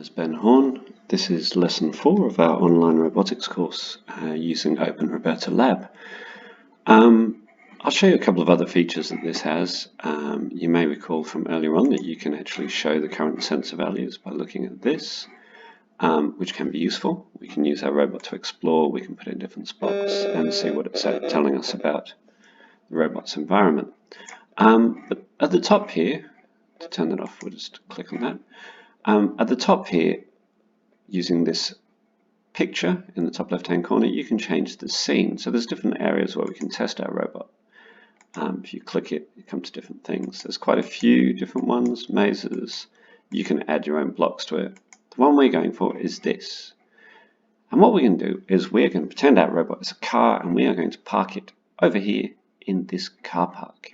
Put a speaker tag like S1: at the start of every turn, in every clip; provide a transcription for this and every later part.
S1: is Ben Horn. This is lesson 4 of our online robotics course using OpenRoberta Lab. I'll show you a couple of other features that this has. You may recall from earlier on that you can actually show the current sensor values by looking at this, which can be useful. We can use our robot to explore, we can put in different spots and see what it's telling us about the robot's environment. But at the top here, to turn that off, we'll just click on that. At the top here, using this picture in the top left-hand corner, you can change the scene. So there's different areas where we can test our robot. If you click it, it comes to different things. There's quite a few different ones, mazes. You can add your own blocks to it. The one we're going for is this. And what we're going to do is we're going to pretend our robot is a car and we are going to park it over here in this car park.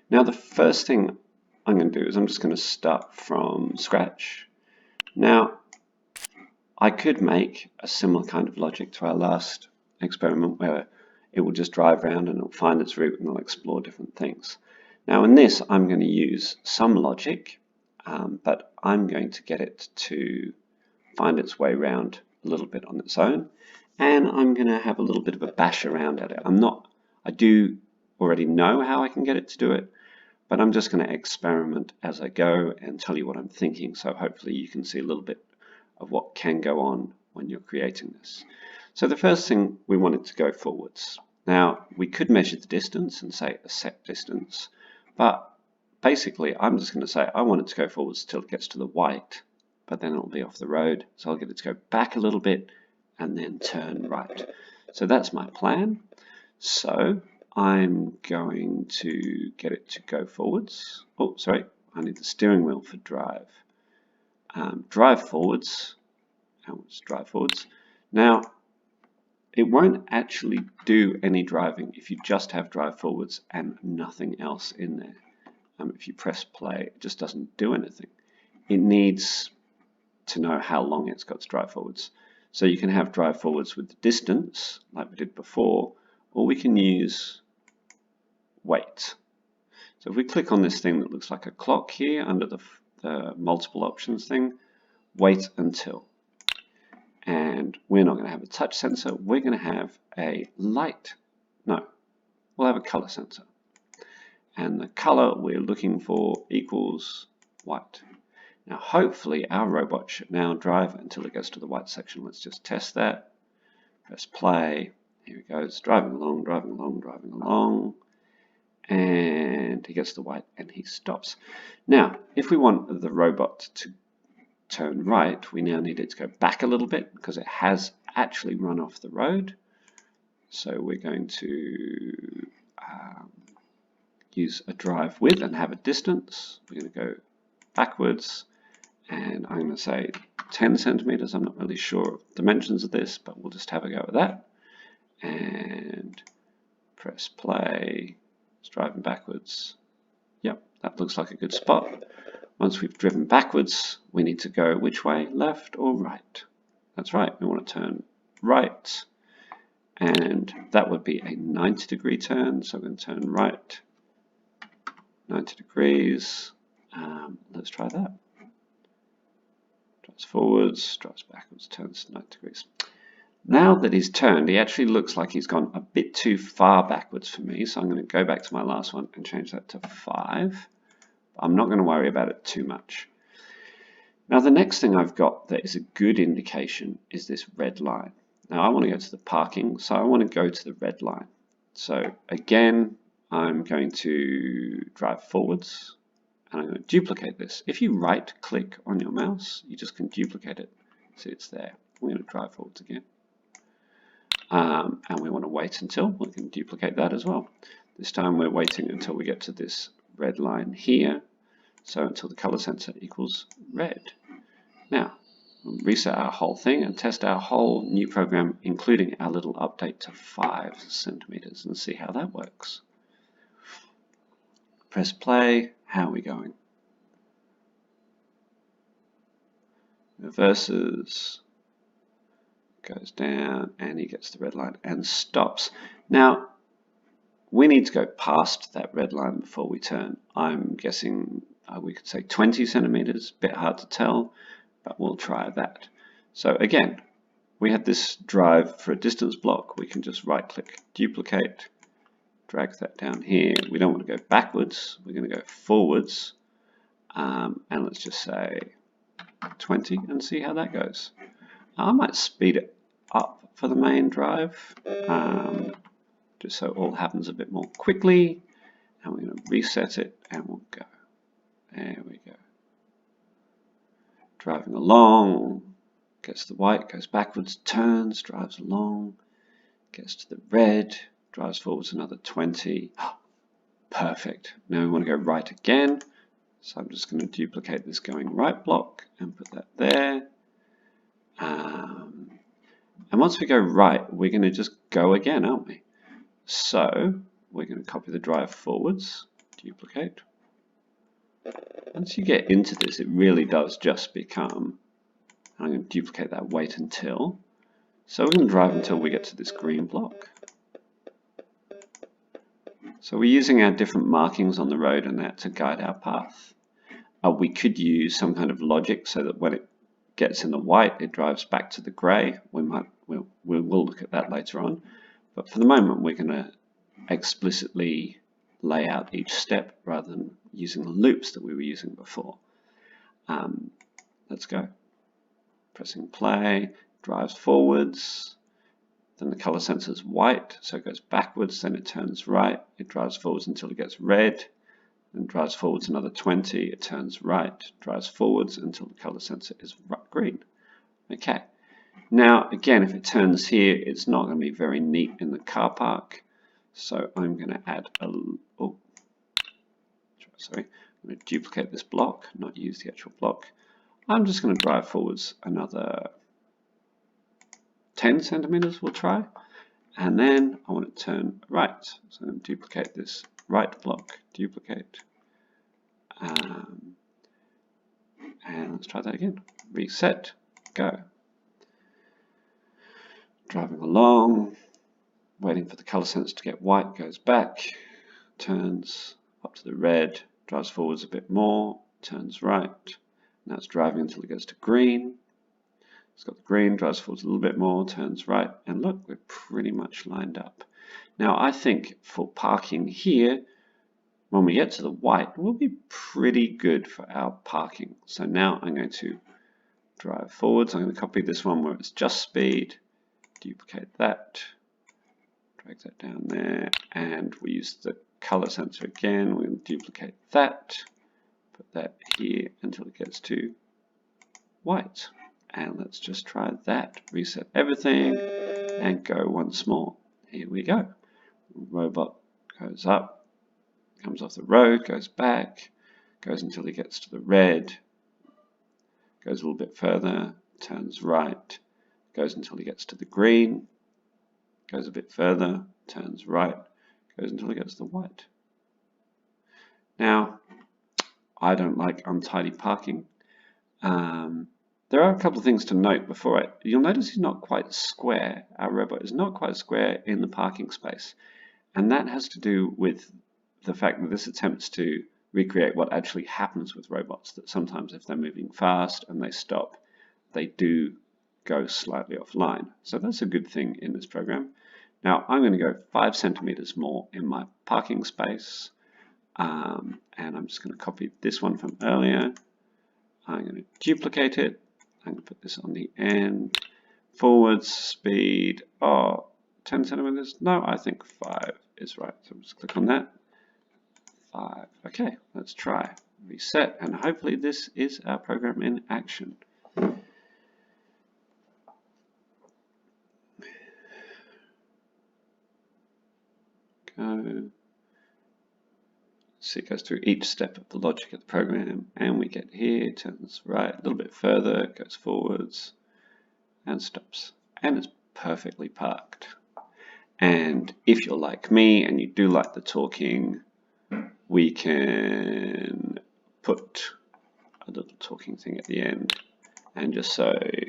S1: Now the first thing I'm going to do is I'm just going to start from scratch. Now, I could make a similar kind of logic to our last experiment where it will just drive around and it'll find its route and it'll explore different things. Now in this, I'm going to use some logic, but I'm going to get it to find its way around a little bit on its own, and I'm going to have a little bit of a bash around at it. I do already know how I can get it to do it, but I'm just going to experiment as I go and tell you what I'm thinking, so hopefully you can see a little bit of what can go on when you're creating this. So the first thing, we want it to go forwards. Now we could measure the distance and say a set distance, but basically I'm just going to say I want it to go forwards till it gets to the white, but then it'll be off the road, so I'll get it to go back a little bit and then turn right. So that's my plan. So I'm going to get it to go forwards. Oh, sorry, I need the steering wheel for drive. Drive forwards. Let's drive forwards. Now, it won't actually do any driving if you just have drive forwards and nothing else in there. If you press play, it just doesn't do anything. It needs to know how long it's got to drive forwards. So you can have drive forwards with the distance, like we did before, or we can use wait. So if we click on this thing that looks like a clock here under the multiple options thing, wait until. And we're not going to have a touch sensor, we're going to have a light. No, we'll have a color sensor. And the color we're looking for equals white. Now hopefully our robot should now drive until it gets to the white section. Let's just test that. Press play. Here it goes, driving along, driving along, driving along. And he gets the white and he stops. Now, if we want the robot to turn right, we now need it to go back a little bit because it has actually run off the road. So we're going to use a drive with and have a distance. We're going to go backwards and I'm going to say 10 centimeters. I'm not really sure of dimensions of this, but we'll just have a go at that. And press play. It's driving backwards. Yep, that looks like a good spot. Once we've driven backwards, we need to go which way, left or right? That's right, we want to turn right. And that would be a 90-degree turn, so we're going to turn right, 90 degrees. Let's try that. Drives forwards, drives backwards, turns 90 degrees. Now that he's turned, he actually looks like he's gone a bit too far backwards for me, so I'm going to go back to my last one and change that to 5. I'm not going to worry about it too much. Now the next thing I've got that is a good indication is this red line. Now I want to go to the parking, so I want to go to the red line. So again, I'm going to drive forwards and I'm going to duplicate this. If you right click on your mouse, you just can duplicate it. See, it's there. We're going to drive forwards again. And we want to wait until, we can duplicate that as well. This time we're waiting until we get to this red line here, so until the color sensor equals red. Now, we'll reset our whole thing and test our whole new program, including our little update to 5 centimeters, and see how that works. Press play. How are we going? Reverses. Goes down and he gets the red line and stops. Now we need to go past that red line before we turn. I'm guessing we could say 20 centimeters, a bit hard to tell, but we'll try that. So again, we had this drive for a distance block. We can just right click, duplicate, drag that down here. We don't want to go backwards, we're going to go forwards, and let's just say 20 and see how that goes. I might speed it up for the main drive, just so it all happens a bit more quickly, and we're going to reset it and we'll go. There we go. Driving along, gets to the white, goes backwards, turns, drives along, gets to the red, drives forwards another 20. Oh, perfect. Now we want to go right again. So I'm just going to duplicate this going right block and put that there. And once we go right, we're going to just go again, aren't we? So we're going to copy the drive forwards, duplicate. Once you get into this, it really does just become, I'm going to duplicate that wait until. So we're going to drive until we get to this green block. So we're using our different markings on the road and that to guide our path. We could use some kind of logic so that when it gets in the white, it drives back to the grey. We'll look at that later on. But for the moment, we're going to explicitly lay out each step rather than using the loops that we were using before. Let's go. Pressing play, drives forwards. Then the color sensor is white, so it goes backwards, then it turns right. It drives forwards until it gets red. Then drives forwards another 20, it turns right, drives forwards until the color sensor is green. Okay, now again, if it turns here, it's not going to be very neat in the car park, so I'm going to add I'm going to duplicate this block, not use the actual block. I'm just going to drive forwards another 10 centimeters, we'll try, and then I want to turn right, so I'm going to duplicate this right block, duplicate, and let's try that again. Reset, go. Driving along, waiting for the color sensor to get white, goes back, turns up to the red, drives forwards a bit more, turns right. Now it's driving until it gets to green. It's got the green, drives forwards a little bit more, turns right, and look, we're pretty much lined up. Now I think for parking here, when we get to the white, we'll be pretty good for our parking. So now I'm going to drive forwards. I'm going to copy this one where it's just speed, duplicate that, drag that down there, and we use the color sensor again. We'll duplicate that, put that here until it gets to white. And let's just try that. Reset everything and go once more. Here we go. Robot goes up, comes off the road, goes back, goes until he gets to the red, goes a little bit further, turns right, goes until he gets to the green, goes a bit further, turns right, goes until he gets to the white. Now, I don't like untidy parking. There are a couple of things to note before you'll notice he's not quite square. Our robot is not quite square in the parking space. And that has to do with the fact that this attempts to recreate what actually happens with robots, that sometimes if they're moving fast and they stop, they do go slightly offline. So that's a good thing in this program. Now I'm going to go 5 centimeters more in my parking space. And I'm just going to copy this one from earlier. I'm going to duplicate it. I'm going to put this on the end. Forwards, speed, 10 centimeters. No, I think 5 is right. So just click on that. 5. Okay, let's try. Reset, and hopefully this is our program in action. Go. So it goes through each step of the logic of the program, and we get here, turns right a little bit further, goes forwards, and stops. And it's perfectly parked. And if you're like me and you do like the talking, we can put a little talking thing at the end and just say,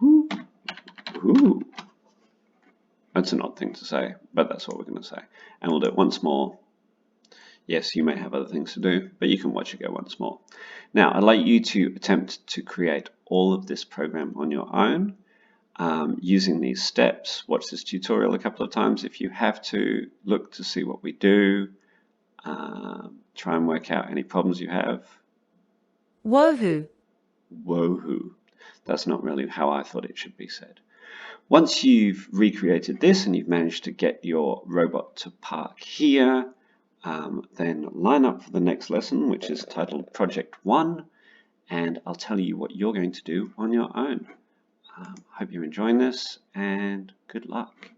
S1: whoo, whoo. That's an odd thing to say, but that's what we're going to say. And we'll do it once more. Yes, you may have other things to do, but you can watch it go once more. Now, I'd like you to attempt to create all of this program on your own using these steps. Watch this tutorial a couple of times if you have to. Look to see what we do. Try and work out any problems you have.
S2: Woohoo!
S1: Woohoo. That's not really how I thought it should be said. Once you've recreated this and you've managed to get your robot to park here, then line up for the next lesson, which is titled Project 1, and I'll tell you what you're going to do on your own. Hope you're enjoying this, and good luck.